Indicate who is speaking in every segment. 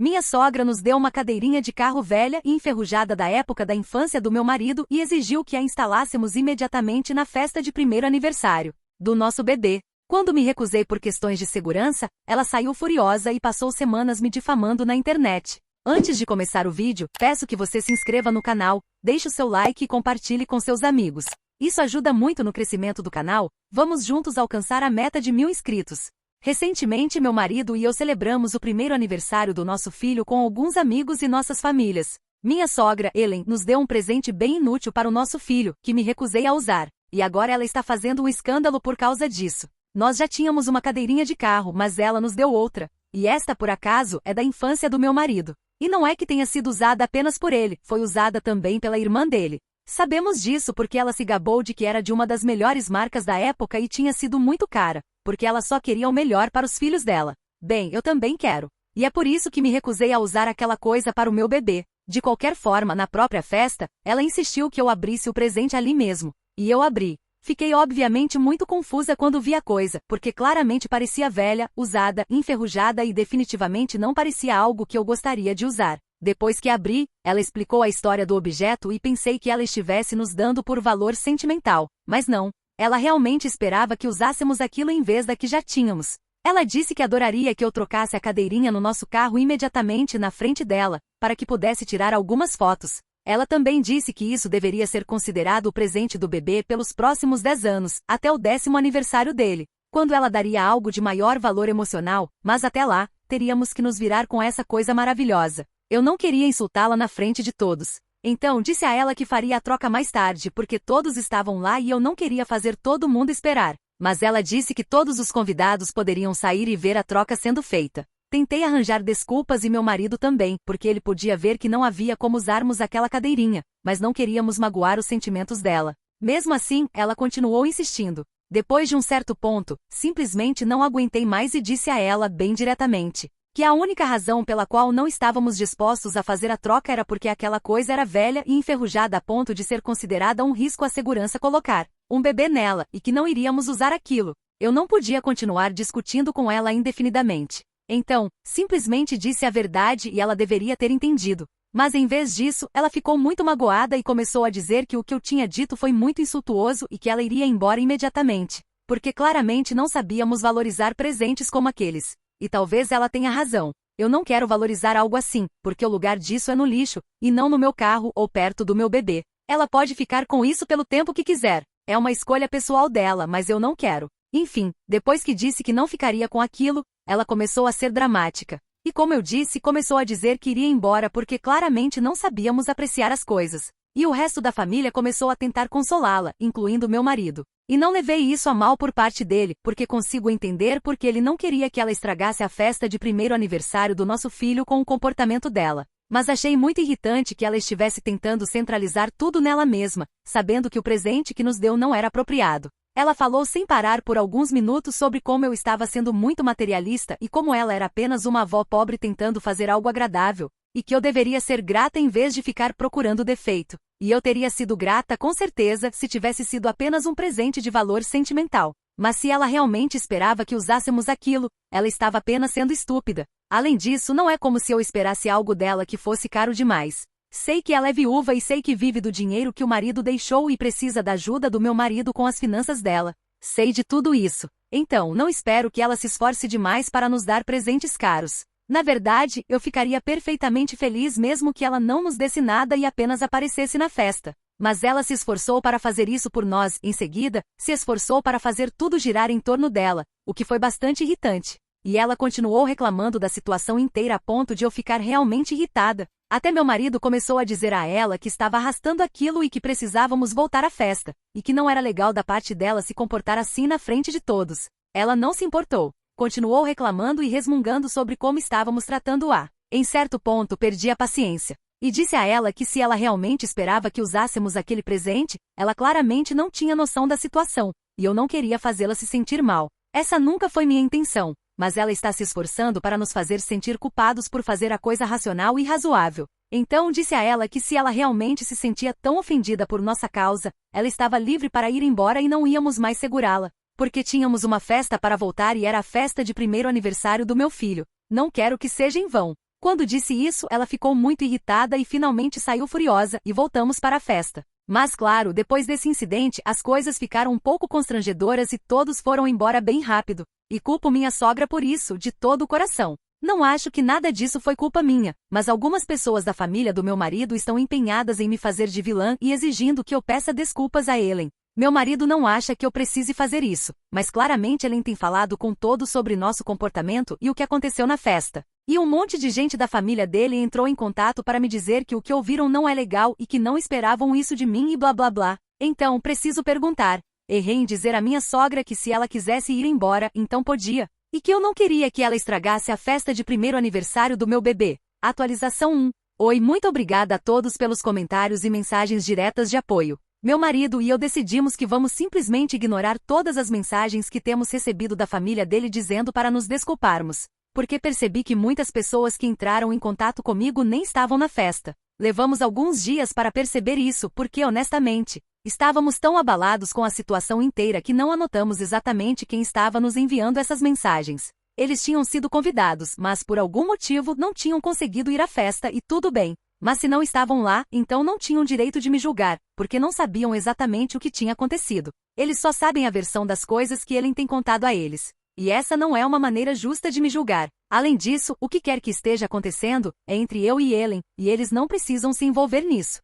Speaker 1: Minha sogra nos deu uma cadeirinha de carro velha e enferrujada da época da infância do meu marido e exigiu que a instalássemos imediatamente na festa de primeiro aniversário do nosso bebê. Quando me recusei por questões de segurança, ela saiu furiosa e passou semanas me difamando na internet. Antes de começar o vídeo, peço que você se inscreva no canal, deixe o seu like e compartilhe com seus amigos. Isso ajuda muito no crescimento do canal. Vamos juntos alcançar a meta de 1000 inscritos. Recentemente meu marido e eu celebramos o primeiro aniversário do nosso filho com alguns amigos e nossas famílias. Minha sogra, Ellen, nos deu um presente bem inútil para o nosso filho, que me recusei a usar. E agora ela está fazendo um escândalo por causa disso. Nós já tínhamos uma cadeirinha de carro, mas ela nos deu outra. E esta, por acaso, é da infância do meu marido. E não é que tenha sido usada apenas por ele, foi usada também pela irmã dele. Sabemos disso porque ela se gabou de que era de uma das melhores marcas da época e tinha sido muito cara, porque ela só queria o melhor para os filhos dela. Bem, eu também quero. E é por isso que me recusei a usar aquela coisa para o meu bebê. De qualquer forma, na própria festa, ela insistiu que eu abrisse o presente ali mesmo. E eu abri. Fiquei obviamente muito confusa quando vi a coisa, porque claramente parecia velha, usada, enferrujada e definitivamente não parecia algo que eu gostaria de usar. Depois que abri, ela explicou a história do objeto e pensei que ela estivesse nos dando por valor sentimental, mas não. Ela realmente esperava que usássemos aquilo em vez da que já tínhamos. Ela disse que adoraria que eu trocasse a cadeirinha no nosso carro imediatamente na frente dela, para que pudesse tirar algumas fotos. Ela também disse que isso deveria ser considerado o presente do bebê pelos próximos 10 anos, até o 10º aniversário dele, quando ela daria algo de maior valor emocional, mas até lá, teríamos que nos virar com essa coisa maravilhosa. Eu não queria insultá-la na frente de todos. Então disse a ela que faria a troca mais tarde porque todos estavam lá e eu não queria fazer todo mundo esperar. Mas ela disse que todos os convidados poderiam sair e ver a troca sendo feita. Tentei arranjar desculpas e meu marido também, porque ele podia ver que não havia como usarmos aquela cadeirinha, mas não queríamos magoar os sentimentos dela. Mesmo assim, ela continuou insistindo. Depois de um certo ponto, simplesmente não aguentei mais e disse a ela bem diretamente que a única razão pela qual não estávamos dispostos a fazer a troca era porque aquela coisa era velha e enferrujada a ponto de ser considerada um risco à segurança colocar um bebê nela, e que não iríamos usar aquilo. Eu não podia continuar discutindo com ela indefinidamente. Então, simplesmente disse a verdade e ela deveria ter entendido. Mas em vez disso, ela ficou muito magoada e começou a dizer que o que eu tinha dito foi muito insultuoso e que ela iria embora imediatamente, porque claramente não sabíamos valorizar presentes como aqueles. E talvez ela tenha razão. Eu não quero valorizar algo assim, porque o lugar disso é no lixo, e não no meu carro ou perto do meu bebê. Ela pode ficar com isso pelo tempo que quiser. É uma escolha pessoal dela, mas eu não quero. Enfim, depois que disse que não ficaria com aquilo, ela começou a ser dramática. E como eu disse, começou a dizer que iria embora porque claramente não sabíamos apreciar as coisas. E o resto da família começou a tentar consolá-la, incluindo meu marido. E não levei isso a mal por parte dele, porque consigo entender porque ele não queria que ela estragasse a festa de primeiro aniversário do nosso filho com o comportamento dela. Mas achei muito irritante que ela estivesse tentando centralizar tudo nela mesma, sabendo que o presente que nos deu não era apropriado. Ela falou sem parar por alguns minutos sobre como eu estava sendo muito materialista e como ela era apenas uma avó pobre tentando fazer algo agradável, e que eu deveria ser grata em vez de ficar procurando defeito. E eu teria sido grata com certeza se tivesse sido apenas um presente de valor sentimental. Mas se ela realmente esperava que usássemos aquilo, ela estava apenas sendo estúpida. Além disso, não é como se eu esperasse algo dela que fosse caro demais. Sei que ela é viúva e sei que vive do dinheiro que o marido deixou e precisa da ajuda do meu marido com as finanças dela. Sei de tudo isso. Então, não espero que ela se esforce demais para nos dar presentes caros. Na verdade, eu ficaria perfeitamente feliz mesmo que ela não nos desse nada e apenas aparecesse na festa. Mas ela se esforçou para fazer isso por nós, em seguida, se esforçou para fazer tudo girar em torno dela, o que foi bastante irritante. E ela continuou reclamando da situação inteira a ponto de eu ficar realmente irritada. Até meu marido começou a dizer a ela que estava arrastando aquilo e que precisávamos voltar à festa, e que não era legal da parte dela se comportar assim na frente de todos. Ela não se importou. Continuou reclamando e resmungando sobre como estávamos tratando-a. Em certo ponto perdi a paciência. E disse a ela que se ela realmente esperava que usássemos aquele presente, ela claramente não tinha noção da situação, e eu não queria fazê-la se sentir mal. Essa nunca foi minha intenção, mas ela está se esforçando para nos fazer sentir culpados por fazer a coisa racional e razoável. Então disse a ela que se ela realmente se sentia tão ofendida por nossa causa, ela estava livre para ir embora e não íamos mais segurá-la, porque tínhamos uma festa para voltar e era a festa de primeiro aniversário do meu filho. Não quero que seja em vão. Quando disse isso, ela ficou muito irritada e finalmente saiu furiosa, e voltamos para a festa. Mas claro, depois desse incidente, as coisas ficaram um pouco constrangedoras e todos foram embora bem rápido. E culpo minha sogra por isso, de todo o coração. Não acho que nada disso foi culpa minha, mas algumas pessoas da família do meu marido estão empenhadas em me fazer de vilã e exigindo que eu peça desculpas a Ellen. Meu marido não acha que eu precise fazer isso, mas claramente Ellen tem falado com todos sobre nosso comportamento e o que aconteceu na festa. E um monte de gente da família dele entrou em contato para me dizer que o que ouviram não é legal e que não esperavam isso de mim e blá blá blá. Então, preciso perguntar. Errei em dizer à minha sogra que se ela quisesse ir embora, então podia. E que eu não queria que ela estragasse a festa de primeiro aniversário do meu bebê. Atualização 1. Oi, muito obrigada a todos pelos comentários e mensagens diretas de apoio. Meu marido e eu decidimos que vamos simplesmente ignorar todas as mensagens que temos recebido da família dele dizendo para nos desculparmos. Porque percebi que muitas pessoas que entraram em contato comigo nem estavam na festa. Levamos alguns dias para perceber isso porque, honestamente, estávamos tão abalados com a situação inteira que não anotamos exatamente quem estava nos enviando essas mensagens. Eles tinham sido convidados, mas por algum motivo não tinham conseguido ir à festa e tudo bem. Mas se não estavam lá, então não tinham direito de me julgar, porque não sabiam exatamente o que tinha acontecido. Eles só sabem a versão das coisas que ele tem contado a eles. E essa não é uma maneira justa de me julgar. Além disso, o que quer que esteja acontecendo é entre eu e Ellen, e eles não precisam se envolver nisso.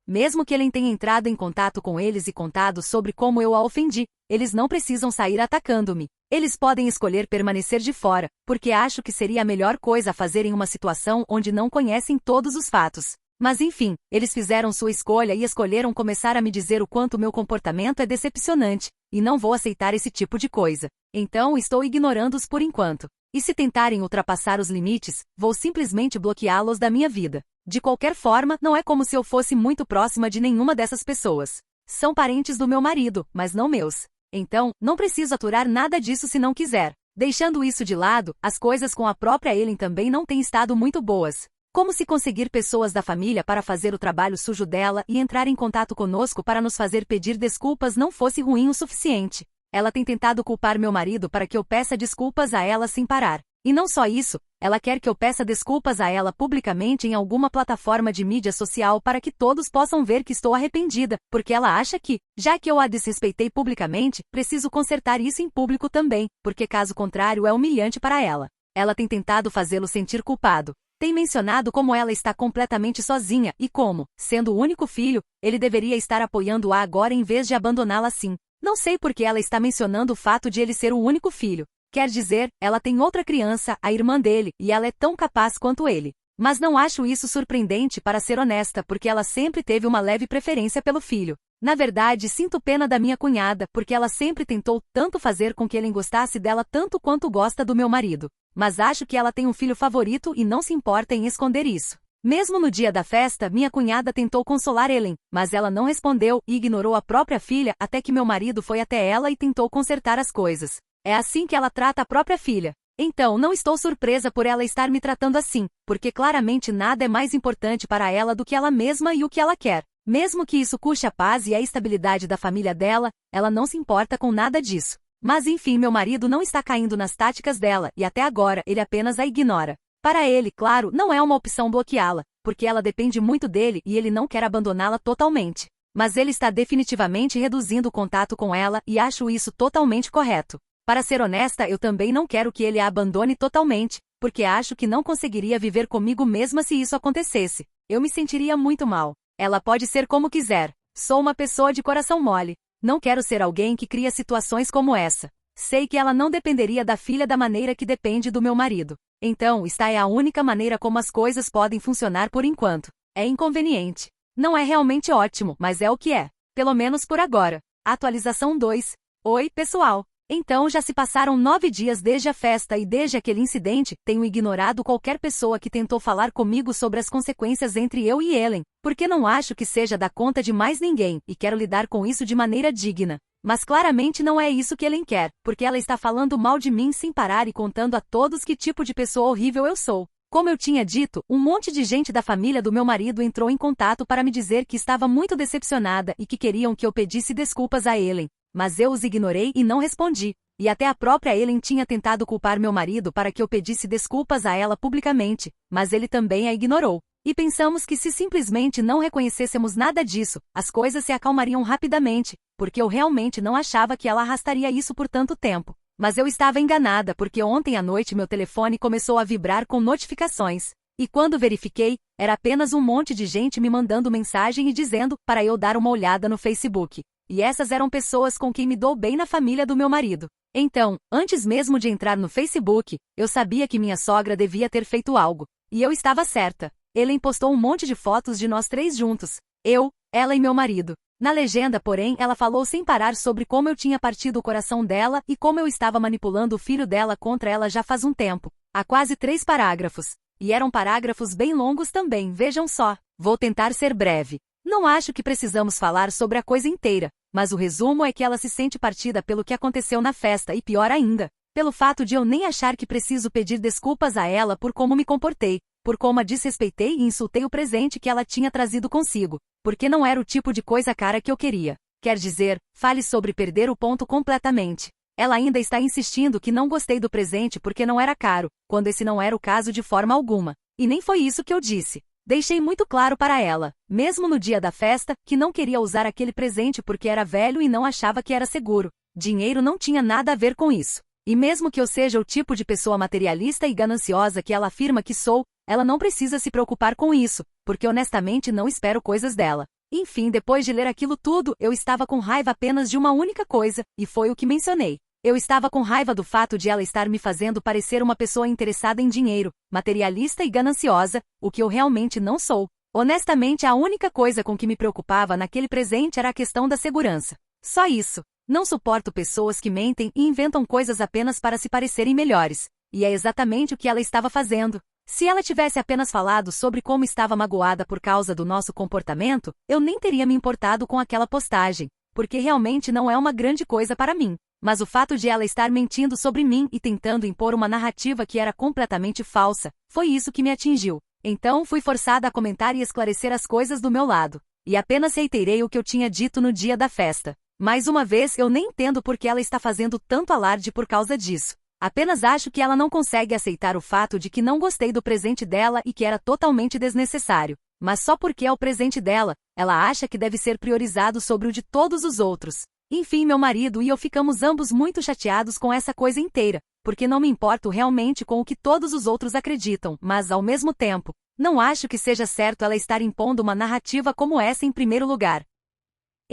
Speaker 1: Mesmo que Ellen tenha entrado em contato com eles e contado sobre como eu a ofendi, eles não precisam sair atacando-me. Eles podem escolher permanecer de fora, porque acho que seria a melhor coisa a fazer em uma situação onde não conhecem todos os fatos. Mas enfim, eles fizeram sua escolha e escolheram começar a me dizer o quanto meu comportamento é decepcionante, e não vou aceitar esse tipo de coisa. Então estou ignorando-os por enquanto. E se tentarem ultrapassar os limites, vou simplesmente bloqueá-los da minha vida. De qualquer forma, não é como se eu fosse muito próxima de nenhuma dessas pessoas. São parentes do meu marido, mas não meus. Então, não preciso aturar nada disso se não quiser. Deixando isso de lado, as coisas com a própria Ellen também não têm estado muito boas. Como se conseguir pessoas da família para fazer o trabalho sujo dela e entrar em contato conosco para nos fazer pedir desculpas não fosse ruim o suficiente. Ela tem tentado culpar meu marido para que eu peça desculpas a ela sem parar. E não só isso, ela quer que eu peça desculpas a ela publicamente em alguma plataforma de mídia social para que todos possam ver que estou arrependida, porque ela acha que, já que eu a desrespeitei publicamente, preciso consertar isso em público também, porque caso contrário é humilhante para ela. Ela tem tentado fazê-lo sentir culpado. Tem mencionado como ela está completamente sozinha e como, sendo o único filho, ele deveria estar apoiando-a agora em vez de abandoná-la assim. Não sei por que ela está mencionando o fato de ele ser o único filho. Quer dizer, ela tem outra criança, a irmã dele, e ela é tão capaz quanto ele. Mas não acho isso surpreendente para ser honesta porque ela sempre teve uma leve preferência pelo filho. Na verdade, sinto pena da minha cunhada porque ela sempre tentou tanto fazer com que ele gostasse dela tanto quanto gosta do meu marido. Mas acho que ela tem um filho favorito e não se importa em esconder isso. Mesmo no dia da festa, minha cunhada tentou consolar Ellen, mas ela não respondeu e ignorou a própria filha até que meu marido foi até ela e tentou consertar as coisas. É assim que ela trata a própria filha. Então, não estou surpresa por ela estar me tratando assim, porque claramente nada é mais importante para ela do que ela mesma e o que ela quer. Mesmo que isso custe a paz e a estabilidade da família dela, ela não se importa com nada disso. Mas enfim, meu marido não está caindo nas táticas dela e até agora ele apenas a ignora. Para ele, claro, não é uma opção bloqueá-la, porque ela depende muito dele e ele não quer abandoná-la totalmente. Mas ele está definitivamente reduzindo o contato com ela e acho isso totalmente correto. Para ser honesta, eu também não quero que ele a abandone totalmente, porque acho que não conseguiria viver comigo mesma se isso acontecesse. Eu me sentiria muito mal. Ela pode ser como quiser. Sou uma pessoa de coração mole. Não quero ser alguém que cria situações como essa. Sei que ela não dependeria da filha da maneira que depende do meu marido. Então, esta é a única maneira como as coisas podem funcionar por enquanto. É inconveniente. Não é realmente ótimo, mas é o que é. Pelo menos por agora. Atualização 2. Oi, pessoal. Então já se passaram 9 dias desde a festa e desde aquele incidente, tenho ignorado qualquer pessoa que tentou falar comigo sobre as consequências entre eu e Ellen, porque não acho que seja da conta de mais ninguém e quero lidar com isso de maneira digna. Mas claramente não é isso que Ellen quer, porque ela está falando mal de mim sem parar e contando a todos que tipo de pessoa horrível eu sou. Como eu tinha dito, um monte de gente da família do meu marido entrou em contato para me dizer que estava muito decepcionada e que queriam que eu pedisse desculpas a Ellen. mas eu os ignorei e não respondi. E até a própria Ellen tinha tentado culpar meu marido para que eu pedisse desculpas a ela publicamente, mas ele também a ignorou. E pensamos que se simplesmente não reconhecêssemos nada disso, as coisas se acalmariam rapidamente, porque eu realmente não achava que ela arrastaria isso por tanto tempo. Mas eu estava enganada porque ontem à noite meu telefone começou a vibrar com notificações. E quando verifiquei, era apenas um monte de gente me mandando mensagem e dizendo para eu dar uma olhada no Facebook. E essas eram pessoas com quem me dou bem na família do meu marido. Então, antes mesmo de entrar no Facebook, eu sabia que minha sogra devia ter feito algo. E eu estava certa. Ellen postou um monte de fotos de nós três juntos. Eu, ela e meu marido. Na legenda, porém, ela falou sem parar sobre como eu tinha partido o coração dela e como eu estava manipulando o filho dela contra ela já faz um tempo. Há quase 3 parágrafos. E eram parágrafos bem longos também, vejam só. Vou tentar ser breve. Não acho que precisamos falar sobre a coisa inteira, mas o resumo é que ela se sente partida pelo que aconteceu na festa e pior ainda, pelo fato de eu nem achar que preciso pedir desculpas a ela por como me comportei, por como a desrespeitei e insultei o presente que ela tinha trazido consigo, porque não era o tipo de coisa cara que eu queria. Quer dizer, fale sobre perder o ponto completamente. Ela ainda está insistindo que não gostei do presente porque não era caro, quando esse não era o caso de forma alguma. E nem foi isso que eu disse. Deixei muito claro para ela, mesmo no dia da festa, que não queria usar aquele presente porque era velho e não achava que era seguro. Dinheiro não tinha nada a ver com isso. E mesmo que eu seja o tipo de pessoa materialista e gananciosa que ela afirma que sou, ela não precisa se preocupar com isso, porque honestamente não espero coisas dela. Enfim, depois de ler aquilo tudo, eu estava com raiva apenas de uma única coisa, e foi o que mencionei. Eu estava com raiva do fato de ela estar me fazendo parecer uma pessoa interessada em dinheiro, materialista e gananciosa, o que eu realmente não sou. Honestamente, a única coisa com que me preocupava naquele presente era a questão da segurança. Só isso. Não suporto pessoas que mentem e inventam coisas apenas para se parecerem melhores. E é exatamente o que ela estava fazendo. Se ela tivesse apenas falado sobre como estava magoada por causa do nosso comportamento, eu nem teria me importado com aquela postagem, porque realmente não é uma grande coisa para mim. Mas o fato de ela estar mentindo sobre mim e tentando impor uma narrativa que era completamente falsa, foi isso que me atingiu. Então fui forçada a comentar e esclarecer as coisas do meu lado. E apenas reiterei o que eu tinha dito no dia da festa. Mais uma vez, eu nem entendo por que ela está fazendo tanto alarde por causa disso. Apenas acho que ela não consegue aceitar o fato de que não gostei do presente dela e que era totalmente desnecessário. Mas só porque é o presente dela, ela acha que deve ser priorizado sobre o de todos os outros. Enfim, meu marido e eu ficamos ambos muito chateados com essa coisa inteira, porque não me importo realmente com o que todos os outros acreditam, mas, ao mesmo tempo, não acho que seja certo ela estar impondo uma narrativa como essa em primeiro lugar.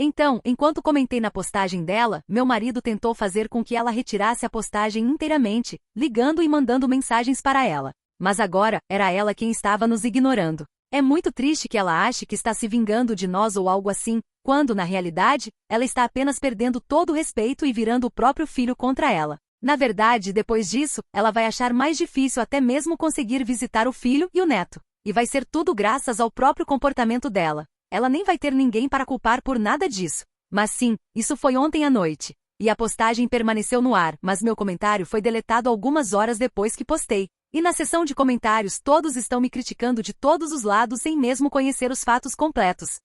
Speaker 1: Então, enquanto comentei na postagem dela, meu marido tentou fazer com que ela retirasse a postagem inteiramente, ligando e mandando mensagens para ela. Mas agora, era ela quem estava nos ignorando. É muito triste que ela ache que está se vingando de nós ou algo assim, quando, na realidade, ela está apenas perdendo todo o respeito e virando o próprio filho contra ela. Na verdade, depois disso, ela vai achar mais difícil até mesmo conseguir visitar o filho e o neto. E vai ser tudo graças ao próprio comportamento dela. Ela nem vai ter ninguém para culpar por nada disso. Mas sim, isso foi ontem à noite. E a postagem permaneceu no ar, mas meu comentário foi deletado algumas horas depois que postei. E na seção de comentários todos estão me criticando de todos os lados sem mesmo conhecer os fatos completos.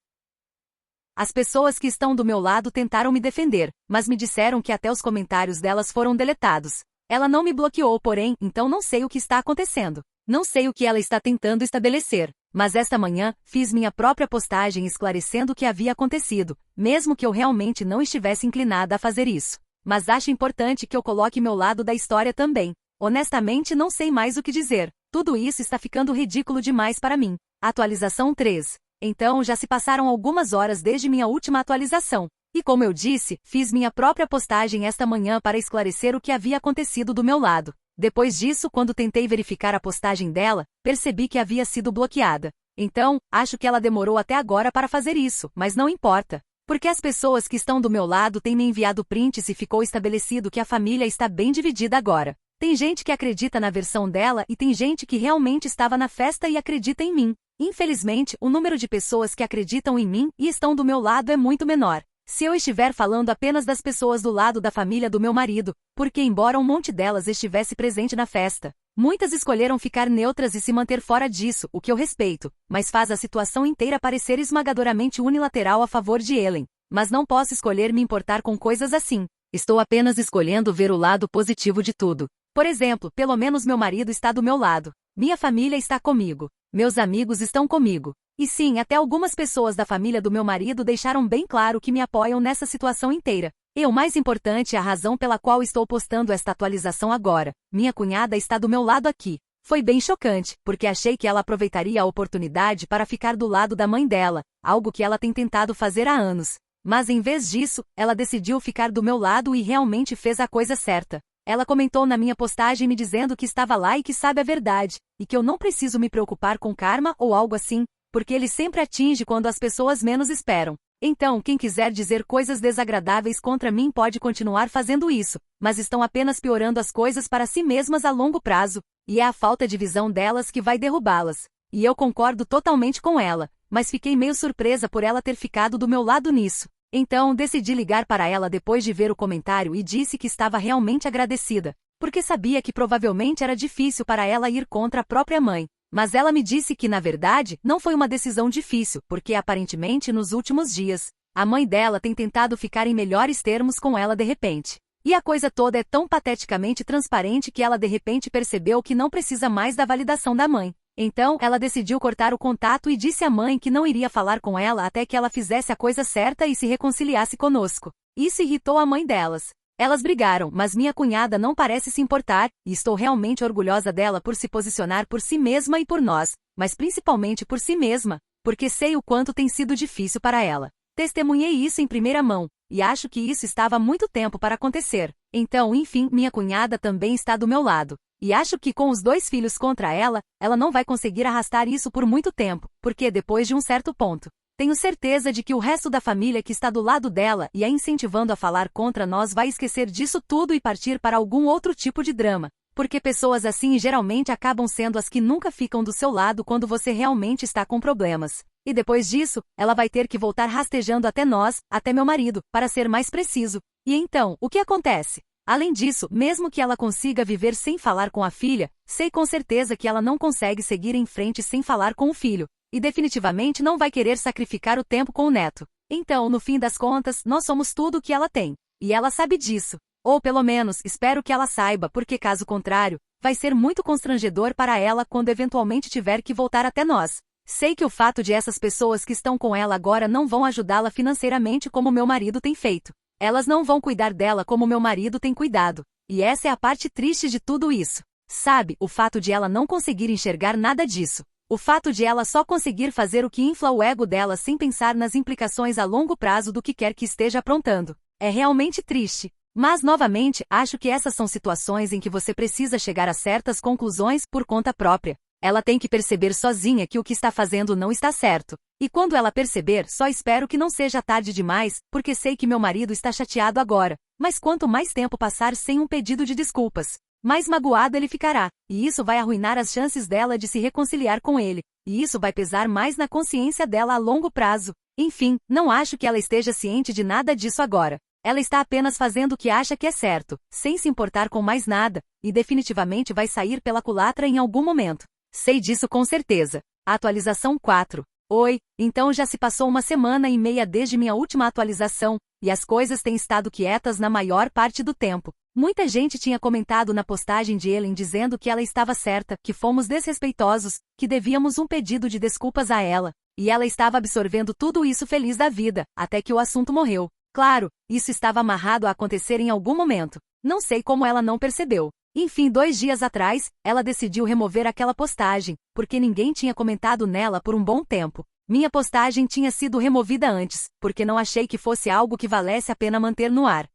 Speaker 1: As pessoas que estão do meu lado tentaram me defender, mas me disseram que até os comentários delas foram deletados. Ela não me bloqueou, porém, então não sei o que está acontecendo. Não sei o que ela está tentando estabelecer. Mas esta manhã, fiz minha própria postagem esclarecendo o que havia acontecido, mesmo que eu realmente não estivesse inclinada a fazer isso. Mas acho importante que eu coloque meu lado da história também. Honestamente não sei mais o que dizer. Tudo isso está ficando ridículo demais para mim. Atualização 3. Então já se passaram algumas horas desde minha última atualização. E como eu disse, fiz minha própria postagem esta manhã para esclarecer o que havia acontecido do meu lado. Depois disso, quando tentei verificar a postagem dela, percebi que havia sido bloqueada. Então, acho que ela demorou até agora para fazer isso, mas não importa. Porque as pessoas que estão do meu lado têm me enviado prints e ficou estabelecido que a família está bem dividida agora. Tem gente que acredita na versão dela e tem gente que realmente estava na festa e acredita em mim. Infelizmente, o número de pessoas que acreditam em mim e estão do meu lado é muito menor. Se eu estiver falando apenas das pessoas do lado da família do meu marido, porque embora um monte delas estivesse presente na festa, muitas escolheram ficar neutras e se manter fora disso, o que eu respeito, mas faz a situação inteira parecer esmagadoramente unilateral a favor de Ellen. Mas não posso escolher me importar com coisas assim. Estou apenas escolhendo ver o lado positivo de tudo. Por exemplo, pelo menos meu marido está do meu lado. Minha família está comigo. Meus amigos estão comigo. E sim, até algumas pessoas da família do meu marido deixaram bem claro que me apoiam nessa situação inteira. E o mais importante é a razão pela qual estou postando esta atualização agora. Minha cunhada está do meu lado aqui. Foi bem chocante, porque achei que ela aproveitaria a oportunidade para ficar do lado da mãe dela, algo que ela tem tentado fazer há anos. Mas em vez disso, ela decidiu ficar do meu lado e realmente fez a coisa certa. Ela comentou na minha postagem me dizendo que estava lá e que sabe a verdade, e que eu não preciso me preocupar com karma ou algo assim, porque ele sempre atinge quando as pessoas menos esperam. Então, quem quiser dizer coisas desagradáveis contra mim pode continuar fazendo isso, mas estão apenas piorando as coisas para si mesmas a longo prazo, e é a falta de visão delas que vai derrubá-las. E eu concordo totalmente com ela, mas fiquei meio surpresa por ela ter ficado do meu lado nisso. Então, decidi ligar para ela depois de ver o comentário e disse que estava realmente agradecida, porque sabia que provavelmente era difícil para ela ir contra a própria mãe. Mas ela me disse que, na verdade, não foi uma decisão difícil, porque aparentemente nos últimos dias, a mãe dela tem tentado ficar em melhores termos com ela de repente. E a coisa toda é tão pateticamente transparente que ela de repente percebeu que não precisa mais da validação da mãe. Então, ela decidiu cortar o contato e disse à mãe que não iria falar com ela até que ela fizesse a coisa certa e se reconciliasse conosco. Isso irritou a mãe delas. Elas brigaram, mas minha cunhada não parece se importar, e estou realmente orgulhosa dela por se posicionar por si mesma e por nós, mas principalmente por si mesma, porque sei o quanto tem sido difícil para ela. Testemunhei isso em primeira mão, e acho que isso estava há muito tempo para acontecer. Então, enfim, minha cunhada também está do meu lado. E acho que com os 2 filhos contra ela não vai conseguir arrastar isso por muito tempo, porque depois de um certo ponto, tenho certeza de que o resto da família que está do lado dela e a incentivando a falar contra nós vai esquecer disso tudo e partir para algum outro tipo de drama. Porque pessoas assim geralmente acabam sendo as que nunca ficam do seu lado quando você realmente está com problemas. E depois disso, ela vai ter que voltar rastejando até nós, até meu marido, para ser mais preciso. E então, o que acontece? Além disso, mesmo que ela consiga viver sem falar com a filha, sei com certeza que ela não consegue seguir em frente sem falar com o filho. E definitivamente não vai querer sacrificar o tempo com o neto. Então, no fim das contas, nós somos tudo o que ela tem. E ela sabe disso. Ou pelo menos, espero que ela saiba, porque caso contrário, vai ser muito constrangedor para ela quando eventualmente tiver que voltar até nós. Sei que o fato de essas pessoas que estão com ela agora não vão ajudá-la financeiramente como meu marido tem feito. Elas não vão cuidar dela como meu marido tem cuidado. E essa é a parte triste de tudo isso. Sabe, o fato de ela não conseguir enxergar nada disso. O fato de ela só conseguir fazer o que infla o ego dela sem pensar nas implicações a longo prazo do que quer que esteja aprontando. É realmente triste. Mas, novamente, acho que essas são situações em que você precisa chegar a certas conclusões por conta própria. Ela tem que perceber sozinha que o que está fazendo não está certo. E quando ela perceber, só espero que não seja tarde demais, porque sei que meu marido está chateado agora. Mas quanto mais tempo passar sem um pedido de desculpas, mais magoado ele ficará, e isso vai arruinar as chances dela de se reconciliar com ele, e isso vai pesar mais na consciência dela a longo prazo. Enfim, não acho que ela esteja ciente de nada disso agora. Ela está apenas fazendo o que acha que é certo, sem se importar com mais nada, e definitivamente vai sair pela culatra em algum momento. Sei disso com certeza. Atualização 4. Oi, então já se passou 1,5 semanas desde minha última atualização, e as coisas têm estado quietas na maior parte do tempo. Muita gente tinha comentado na postagem de Ellen dizendo que ela estava certa, que fomos desrespeitosos, que devíamos um pedido de desculpas a ela, e ela estava absorvendo tudo isso feliz da vida, até que o assunto morreu. Claro, isso estava amarrado a acontecer em algum momento. Não sei como ela não percebeu. Enfim, 2 dias atrás, ela decidiu remover aquela postagem, porque ninguém tinha comentado nela por um bom tempo. Minha postagem tinha sido removida antes, porque não achei que fosse algo que valesse a pena manter no ar.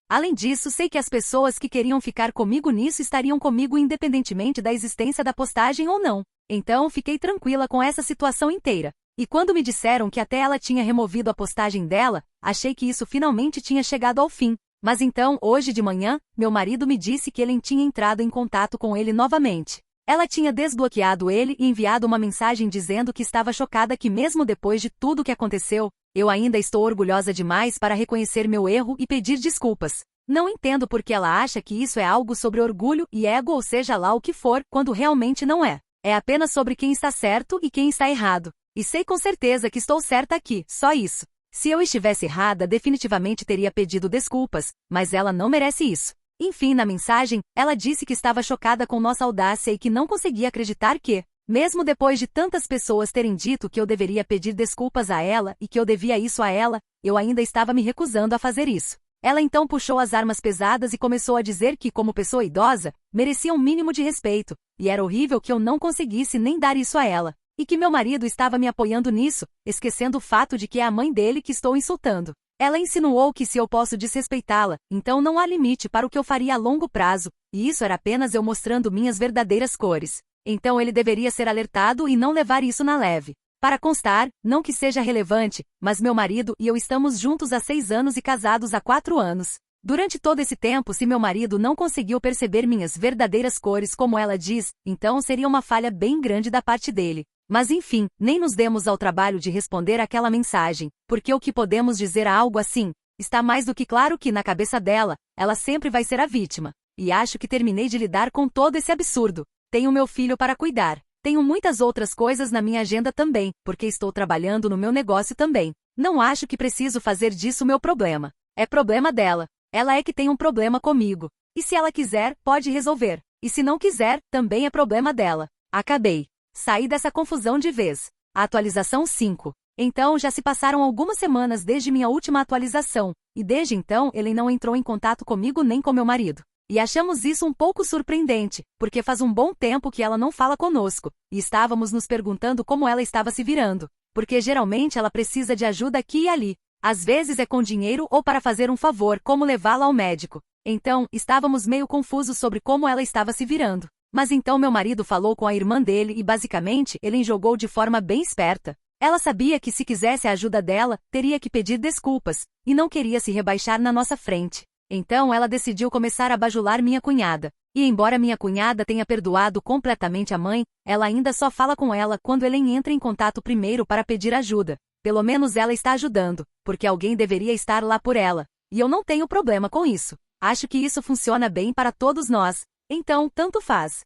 Speaker 1: Além disso, sei que as pessoas que queriam ficar comigo nisso estariam comigo independentemente da existência da postagem ou não. Então, fiquei tranquila com essa situação inteira. E quando me disseram que até ela tinha removido a postagem dela, achei que isso finalmente tinha chegado ao fim. Mas então, hoje de manhã, meu marido me disse que Ellen tinha entrado em contato com ele novamente. Ela tinha desbloqueado ele e enviado uma mensagem dizendo que estava chocada que mesmo depois de tudo o que aconteceu, eu ainda estou orgulhosa demais para reconhecer meu erro e pedir desculpas. Não entendo por que ela acha que isso é algo sobre orgulho e ego ou seja lá o que for, quando realmente não é. É apenas sobre quem está certo e quem está errado. E sei com certeza que estou certa aqui, só isso. Se eu estivesse errada, definitivamente teria pedido desculpas, mas ela não merece isso. Enfim, na mensagem, ela disse que estava chocada com nossa audácia e que não conseguia acreditar que, mesmo depois de tantas pessoas terem dito que eu deveria pedir desculpas a ela e que eu devia isso a ela, eu ainda estava me recusando a fazer isso. Ela então puxou as armas pesadas e começou a dizer que, como pessoa idosa, merecia um mínimo de respeito, e era horrível que eu não conseguisse nem dar isso a ela. E que meu marido estava me apoiando nisso, esquecendo o fato de que é a mãe dele que estou insultando. Ela insinuou que se eu posso desrespeitá-la, então não há limite para o que eu faria a longo prazo, e isso era apenas eu mostrando minhas verdadeiras cores. Então ele deveria ser alertado e não levar isso na leve. Para constar, não que seja relevante, mas meu marido e eu estamos juntos há 6 anos e casados há 4 anos. Durante todo esse tempo, se meu marido não conseguiu perceber minhas verdadeiras cores como ela diz, então seria uma falha bem grande da parte dele. Mas enfim, nem nos demos ao trabalho de responder aquela mensagem, porque o que podemos dizer a algo assim? Está mais do que claro que, na cabeça dela, ela sempre vai ser a vítima. E acho que terminei de lidar com todo esse absurdo. Tenho meu filho para cuidar. Tenho muitas outras coisas na minha agenda também, porque estou trabalhando no meu negócio também. Não acho que preciso fazer disso meu problema. É problema dela. Ela é que tem um problema comigo. E se ela quiser, pode resolver. E se não quiser, também é problema dela. Acabei. Saí dessa confusão de vez. Atualização 5. Então já se passaram algumas semanas desde minha última atualização, e desde então ele não entrou em contato comigo nem com meu marido. E achamos isso um pouco surpreendente, porque faz um bom tempo que ela não fala conosco, e estávamos nos perguntando como ela estava se virando, porque geralmente ela precisa de ajuda aqui e ali. Às vezes é com dinheiro ou para fazer um favor, como levá-la ao médico. Então, estávamos meio confusos sobre como ela estava se virando. Mas então meu marido falou com a irmã dele e basicamente ele jogou de forma bem esperta. Ela sabia que se quisesse a ajuda dela, teria que pedir desculpas, e não queria se rebaixar na nossa frente. Então ela decidiu começar a bajular minha cunhada. E embora minha cunhada tenha perdoado completamente a mãe, ela ainda só fala com ela quando ele entra em contato primeiro para pedir ajuda. Pelo menos ela está ajudando, porque alguém deveria estar lá por ela. E eu não tenho problema com isso. Acho que isso funciona bem para todos nós. Então, tanto faz.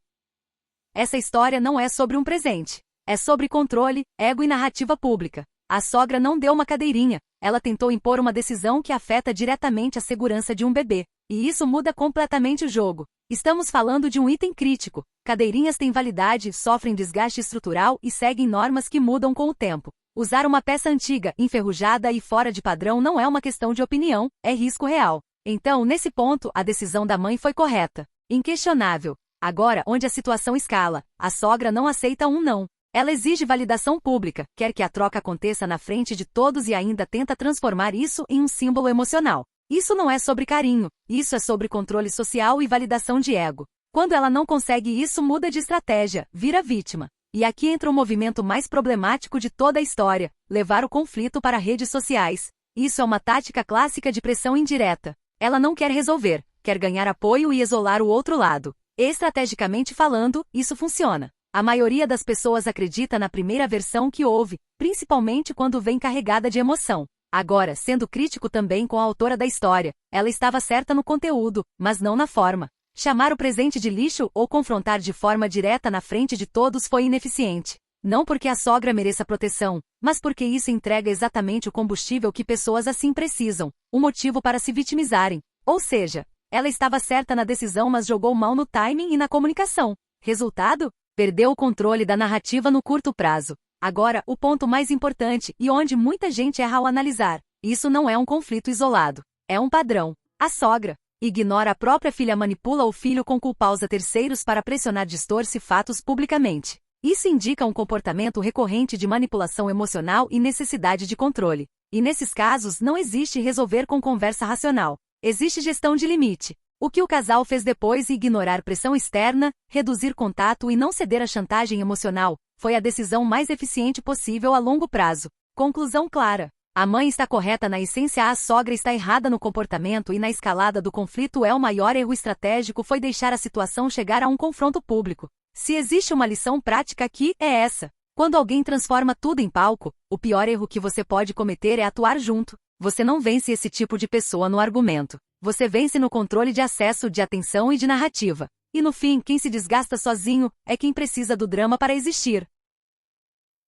Speaker 1: Essa história não é sobre um presente. É sobre controle, ego e narrativa pública. A sogra não deu uma cadeirinha. Ela tentou impor uma decisão que afeta diretamente a segurança de um bebê. E isso muda completamente o jogo. Estamos falando de um item crítico. Cadeirinhas têm validade, sofrem desgaste estrutural e seguem normas que mudam com o tempo. Usar uma peça antiga, enferrujada e fora de padrão não é uma questão de opinião, é risco real. Então, nesse ponto, a decisão da mãe foi correta. Inquestionável. Agora, onde a situação escala, a sogra não aceita um não. Ela exige validação pública, quer que a troca aconteça na frente de todos e ainda tenta transformar isso em um símbolo emocional. Isso não é sobre carinho, isso é sobre controle social e validação de ego. Quando ela não consegue isso, muda de estratégia, vira vítima. E aqui entra o movimento mais problemático de toda a história, levar o conflito para redes sociais. Isso é uma tática clássica de pressão indireta. Ela não quer resolver, quer ganhar apoio e isolar o outro lado. Estrategicamente falando, isso funciona. A maioria das pessoas acredita na primeira versão que houve, principalmente quando vem carregada de emoção. Agora, sendo crítico também com a autora da história, ela estava certa no conteúdo, mas não na forma. Chamar o presente de lixo ou confrontar de forma direta na frente de todos foi ineficiente. Não porque a sogra mereça proteção, mas porque isso entrega exatamente o combustível que pessoas assim precisam, o motivo para se vitimizarem. Ou seja, ela estava certa na decisão, mas jogou mal no timing e na comunicação. Resultado? Perdeu o controle da narrativa no curto prazo. Agora, o ponto mais importante, e onde muita gente erra ao analisar. Isso não é um conflito isolado. É um padrão. A sogra ignora a própria filha, manipula o filho com culpa terceiros para pressionar, distorce fatos publicamente. Isso indica um comportamento recorrente de manipulação emocional e necessidade de controle. E nesses casos não existe resolver com conversa racional. Existe gestão de limite. O que o casal fez depois, ignorar pressão externa, reduzir contato e não ceder à chantagem emocional, foi a decisão mais eficiente possível a longo prazo. Conclusão clara. A mãe está correta na essência, a sogra está errada no comportamento e na escalada do conflito. O maior erro estratégico foi deixar a situação chegar a um confronto público. Se existe uma lição prática aqui, é essa. Quando alguém transforma tudo em palco, o pior erro que você pode cometer é atuar junto. Você não vence esse tipo de pessoa no argumento. Você vence no controle de acesso, de atenção e de narrativa. E no fim, quem se desgasta sozinho é quem precisa do drama para existir.